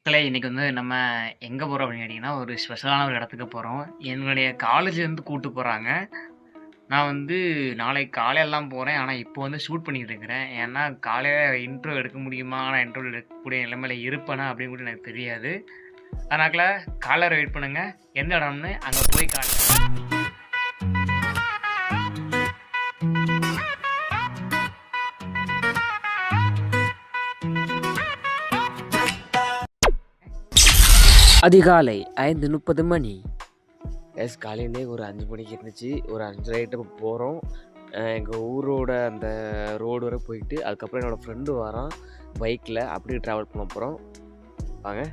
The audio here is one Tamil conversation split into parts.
மக்களே இன்னைக்கு வந்து நம்ம எங்க போறோம் அப்படின்னு கேட்டீங்கன்னா, ஒரு ஸ்பெஷலான ஒரு இடத்துக்கு போறோம். என்னுடைய காலேஜ்லேருந்து கூட்டு போறாங்க. நான் வந்து நாளைக்கு காலையில போறேன். ஆனா, இப்போ வந்து ஷூட் பண்ணிட்டு இருக்கிறேன். ஏன்னா, காலையில இன்ட்ரோ எடுக்க முடியுமா? நான் இன்ட்ரோ எடுக்கக்கூடிய நிலைமையில இருப்பேனா? அப்படின்னு கூட எனக்கு தெரியாது. அதனால காலைல வெயிட் பண்ணுங்க. எந்த இடம்னு அங்க போய் காட்டுறேன். அதிகாலை 5:30 மணி. காலையிலே ஒரு 5 மணிக்கு இருந்துச்சு. ஒரு 5:30 போகிறோம். எங்கள் ஊரோட அந்த ரோடு வரை போயிட்டு அதுக்கப்புறம் என்னோடய ஃப்ரெண்டு வரான் பைக்கில். அப்படியே ட்ராவல் பண்ண போகிறோம். வாங்க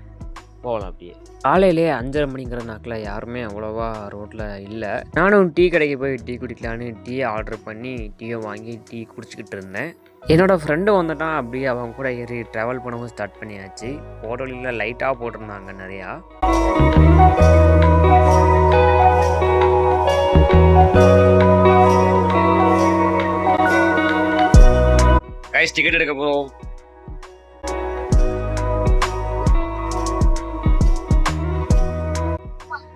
போகலாம். அப்படியே காலையிலே 5:30 மணிங்கிற நாக்கில் யாருமே அவ்வளோவா ரோட்டில் இல்லை. நானும் டீ கடைக்கு போய் டீ குடிக்கலான்னு டீ ஆர்டர் பண்ணி டீயை வாங்கி டீ குடிச்சிக்கிட்டு இருந்தேன். என்னோடய ஃப்ரெண்டு வந்துட்டான். அப்படியே அவங்க கூட ஏறி ட்ராவல் பண்ணவும் ஸ்டார்ட் பண்ணியாச்சு. போட்டோலில் லைட்டாக போட்டிருந்தாங்க நிறையா. கைஸ் டிக்கெட் எடுக்க போகிறோம்.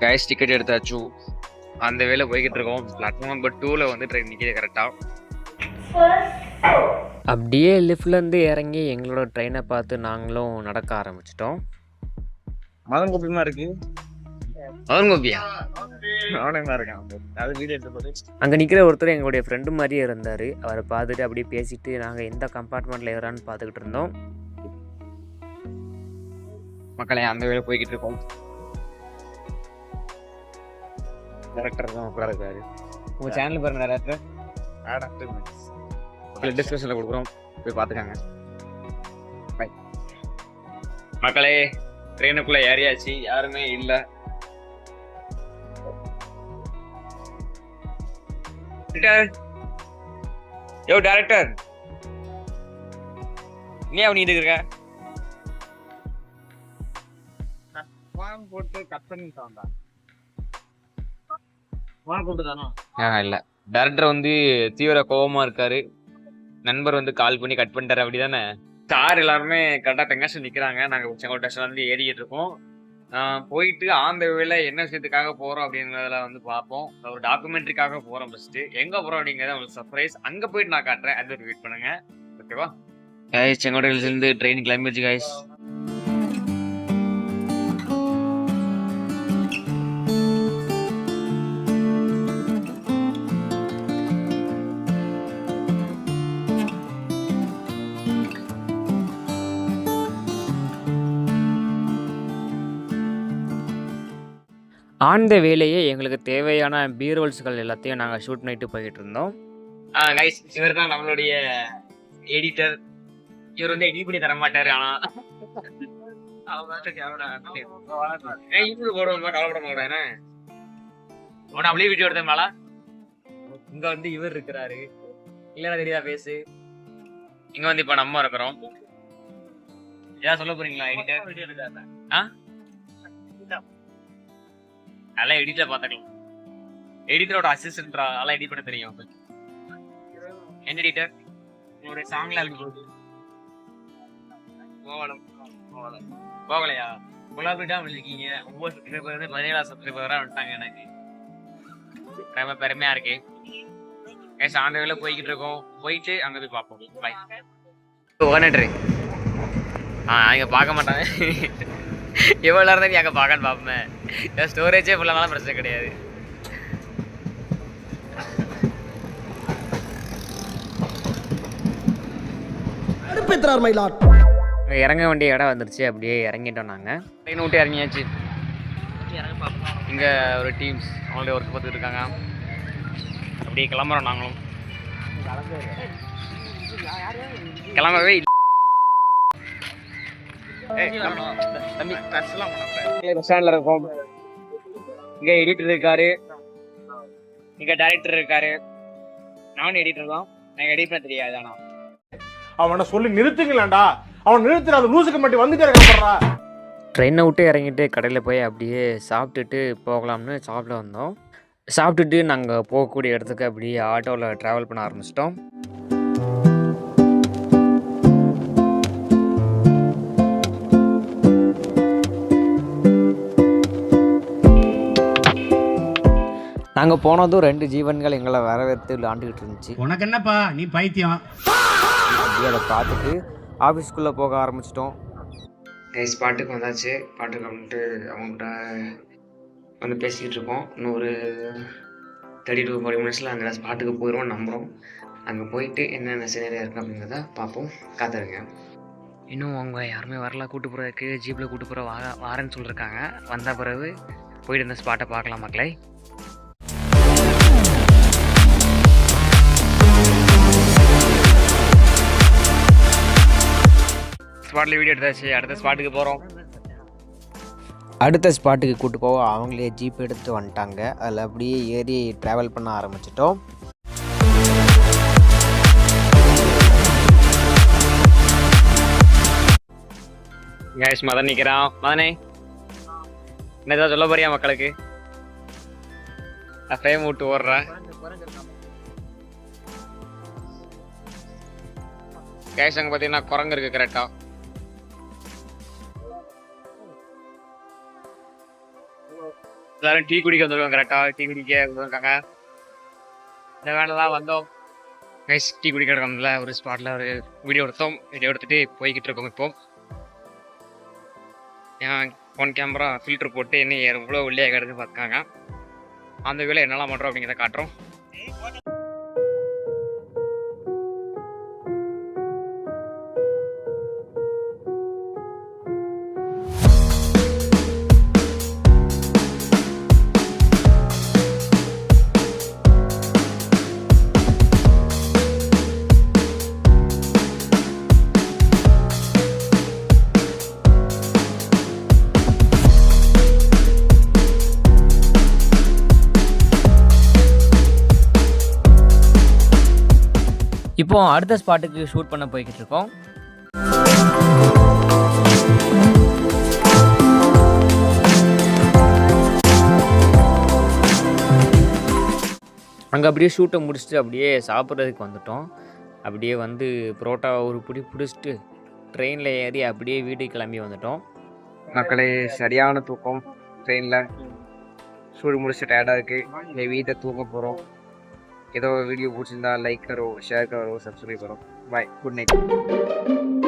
கைஸ் டிக்கெட் எடுத்தாச்சு. அந்த வேலை போய்கிட்டு இருக்கோம். பிளாட்ஃபார்ம் நம்பர் 2ல் வந்து ட்ரெயின் நிற்கிது கரெக்டாக. அப்படியே லிஃப்ட்லேருந்து இறங்கி எங்களோட ட்ரெயினை பார்த்து நாங்களும் நடக்க ஆரம்பிச்சிட்டோம். மதன் கோபிமா இருக்கு. மதன் கோபியா தான் இருக்கான். அது வீடியோ எடுத்து அங்கே நிற்கிற ஒருத்தர் எங்களுடைய ஃப்ரெண்டு மாதிரியே இருந்தார். அவரை பார்த்துட்டு அப்படியே பேசிட்டு நாங்கள் எந்த கம்பார்ட்மெண்ட்டில் ஏறான்னு பார்த்துக்கிட்டு இருந்தோம். மக்களை அந்த வேலை போய்கிட்டு இருக்கோம். டேரக்டர் தான் உட்கார இருக்காரு. உங்கள் சேனல் பாருங்க டேரக்டர். டிஸ்கிரிப்ஷனில் கொடுக்குறோம், போய் பார்த்துக்காங்க. பை மக்களே, ட்ரெயினுக்குள்ளே ஏறியாச்சு. யாருமே இல்லை. யோ டேரக்டர், நீ பண்ணிட்டு இருக்க? போட்டு கட் பண்ணிட்டான்டா. இல்ல, டேரக்டர் வந்து தீவிர கோபமா இருக்காரு. நண்பர் வந்து கால் பண்ணி கட் பண்ணிட்டாரு. அப்படிதானே? கார் எல்லாருமே கரெக்டாக தெங்காசி நிற்கிறாங்க. நாங்கள் செங்கோட்டை ஸ்டேஷன்லேருந்து ஏறிக்கிட்டு இருக்கோம். போயிட்டு ஆந்த வேலை என்ன விஷயத்துக்காக போகிறோம் அப்படிங்கிறதுல வந்து பார்ப்போம். ஒரு டாக்குமெண்ட்ரிக்காக போகிறோம். ஃபஸ்ட்டு எங்கே போகிறோம் அப்படிங்கிறத உங்களுக்கு சர்ப்ரைஸ். அங்கே போயிட்டு நான் காட்டுறேன். அது வெயிட் பண்ணுங்க. ஓகேவா கைஸ்? செங்கோட்டையிலேருந்து ட்ரெயின் கிளம்பிடுச்சு கைஸ். ஆழ்ந்த வேலையே எங்களுக்கு தேவையான பீரோல்ஸ்கள் எல்லாத்தையும் நாங்கள் ஷூட் பண்ணிட்டு போய்கிட்டு இருந்தோம். கைஸ், இவர் தான் நம்மளுடைய எடிட்டர். இவர் வந்து எடிட் பண்ணி தர மாட்டாரு. ஆனா கவலைப்பட மாட்டேன். அப்படியே வீடியோ எடுத்தேன். இங்க வந்து இவர் இருக்கிறாரு. இல்லைன்னா தெரியாதா பேசு. இங்க வந்து இப்ப நம்ம இருக்கிறோம். ஏதாவது சொல்ல போறீங்களா எடிட்டர்? அதெல்லாம் எடிட்ல பாத்துக்கலாம். எடிட்டரோட அசிஸ்டன்ட்ரா, அதெல்லாம் எடிட் பண்ண தெரியும். என்ன எடிட்டர்? உங்களுடைய சாங்ல போகுது. போகலையா? குலாபிட்டா இருக்கீங்க. ஒவ்வொரு சப்ஸ்கிரைபர் வந்து 17 சப்ஸ்கிரைபரா வந்துட்டாங்க. எனக்கு ரொம்ப பெருமையா இருக்கு. அந்த வேலை போய்கிட்டு இருக்கோம். போயிட்டு அங்க போய் பார்ப்போம். பாய். அங்க பார்க்க மாட்டாங்க. எவ்வளோ நேரம் தான் நீ அங்கே பார்க்கன்னு பார்ப்பேன். ஸ்டோரேஜே ஃபுல்லானாலும் பிரச்சனை கிடையாது. இறங்க வேண்டிய இடம் வந்துருச்சு. அப்படியே இறங்கிட்டோம். நாங்கள் ட்ரெயின் விட்டு இறங்கியாச்சு. இங்கே ஒரு டீம்ஸ் அவங்களுடைய ஒர்க் பார்த்துட்டு இருக்காங்க. அப்படியே கிளம்புறோம். நாங்களும் கிளம்பவே இல்லை. இருக்கோம். இங்க எடிட்டர் இருக்காரு, இங்க டைரக்டர் இருக்காரு. நானும் எடிட்டர் தான். எனக்கு எடிட் பண்ண தெரியாது. ஆனா அவனை சொல்லி நிறுத்துங்களேன்டா. அவன் நிறுத்துற அந்த லூசுக்கு மட்டும் வந்துட்டே இருக்கான்டா. ட்ரெயினை விட்டு இறங்கிட்டு கடையில் போய் அப்படியே சாப்பிட்டுட்டு போகலாம்னு சாப்பிட வந்தோம். சாப்பிட்டுட்டு நாங்கள் போகக்கூடிய இடத்துக்கு அப்படியே ஆட்டோவில் ட்ராவல் பண்ண ஆரம்பிச்சிட்டோம். நாங்கள் போனதும் 2 ஜீவன்கள் எங்களை வரவேற்று விளாண்டுக்கிட்டு இருந்துச்சு. உனக்கு என்னப்பா நீ பைத்தியம். அப்படியே அதை பார்த்துட்டு ஆஃபீஸ்க்குள்ளே போக ஆரம்பிச்சிட்டோம். ஸ்பாட்டுக்கு வந்தாச்சு. பாட்டுக்கு வந்துட்டு அவங்கள்ட்ட வந்து பேசிக்கிட்டு இருக்கோம். இன்னும் ஒரு 30 to 40 மினிட்ஸில் அந்த ஸ்பாட்டுக்கு போயிடுவோம் நம்புகிறோம். அங்கே போயிட்டு என்னென்ன சினரியா இருக்குது அப்படிங்கிறத பார்ப்போம். காத்துருங்க. இன்னும் அவங்க யாருமே வரல. கூட்டு போகிறதுக்கு ஜீப்பில் கூட்டு போகிற வாரேன்னு சொல்லியிருக்காங்க. வந்த பிறகு போயிட்டு இந்த ஸ்பாட்டை பார்க்கலாம் மக்களே. ஸ்பாட்டில் வீடியோ எடுத்தாச்சு. அடுத்த ஸ்பாட்டுக்கு போகிறோம். அடுத்த ஸ்பாட்டுக்கு கூட்டு போக அவங்களே ஜீப் எடுத்து வந்துட்டாங்க. அதில் அப்படியே ஏறி ட்ராவல் பண்ண ஆரம்பிச்சிட்டோம். கேஷ் மதன் நிற்கிறான். மதனே என்ன ஏதாவது சொல்ல போறியா மக்களுக்கு? ஃப்ரேம் விட்டு ஓடுற கேஷ் அங்கே பார்த்தீங்கன்னா குரங்கு இருக்கு கரெக்டா. எல்லாரும் டீ குடிக்க வந்துருக்காங்க. கரெக்டா டீ குடிக்க வந்துருக்காங்க. இந்த வேலை தான் வந்தோம் கைஸ். டீ குடிக்க இருக்கோம்ல ஒரு ஸ்பாட்டில் ஒரு வீடியோ எடுத்தோம். வீடியோ எடுத்துகிட்டு போய்கிட்டு இருக்கோம். இப்போ என் ஃபோன் கேமரா ஃபில்ட்ரு போட்டு என்ன எவ்வளோ உள்ளே கிடக்கு பார்த்துக்காங்க. அந்த வேலை என்னெல்லாம் பண்ணுறோம் அப்படிங்கிறத காட்டுறோம். இப்போ அடுத்த ஸ்பாட்டுக்கு ஷூட் பண்ண போய்கிட்டு இருக்கோம். அங்கே அப்படியே ஷூட்டை முடிச்சுட்டு அப்படியே சாப்பிட்றதுக்கு வந்துட்டோம். அப்படியே வந்து புரோட்டா ஒரு பிடிச்சிட்டு ட்ரெயினில் ஏறி அப்படியே வீட்டுக்கு கிளம்பி வந்துட்டோம். மக்களே சரியான தூக்கம். ட்ரெயினில் ஷூட் முடிச்சு டயர்டாக இருக்குது. இந்த வீட்டை தூங்க போகிறோம். ஏதோ வீடிयो பிடிச்சிருந்தா லைக் करो, शेयर करो, सब्सक्राइब करो. Bye, good night.